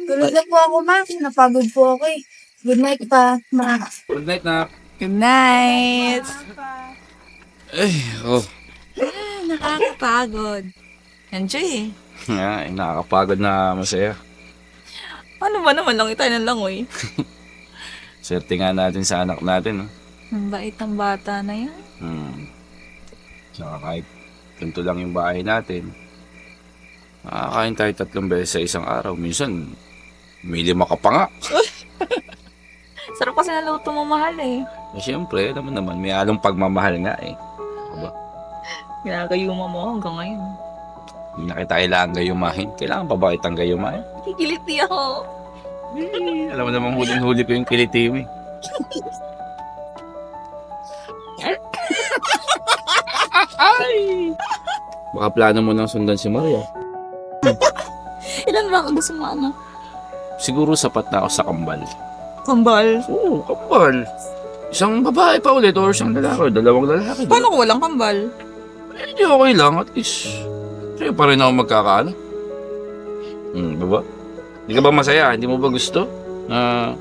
Tulog na po ako, ma. Napagod po ako eh. Good night pa, ma. Good night na. Good night! Ay, oh. Nakakapagod. Enjoy eh. Nga, nakakapagod na masaya. Ano ba naman lang tayo ng langoy? Swerte nga natin sa anak natin, no? Ang bait ng bata na yan. Saka kahit ganito lang yung bahay natin, makakain tayo 3 beses sa isang araw. Minsan, may 5 ka pa nga. Sarap kasi naluto mo mahal eh. Eh, siyempre, naman, may along pagmamahal nga eh. Aba, Ginagayuma mo hanggang ngayon. hindi na kita kailangan gayumahin. Kailangan pa ba kitang gayumahin? Kikiliti ako. Alam mo namang huling-huli ko yung kiliti mo eh. Baka plano mo nang sundan si Maria. Ilan ba ang gusto mo ano? Siguro sapat na ako sa kambal. Kambal. Oo, kambal. Isang babae pa ulit or isang lalaki. 2 lalaki. Paano kung walang kambal? Hindi okay lang. At least, sa'yo pa rin ako magkakaano. Diba? Hindi ka ba masaya? Hindi mo ba gusto na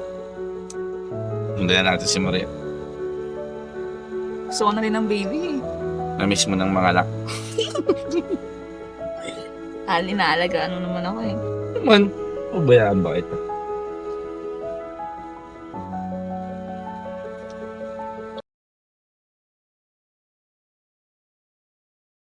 sundan natin si Maria? Gusto ko na rin ng baby eh. Na-miss mo ng mga anak. Inaalagaan mo naman ako eh. Naman, pabayaan ba kita?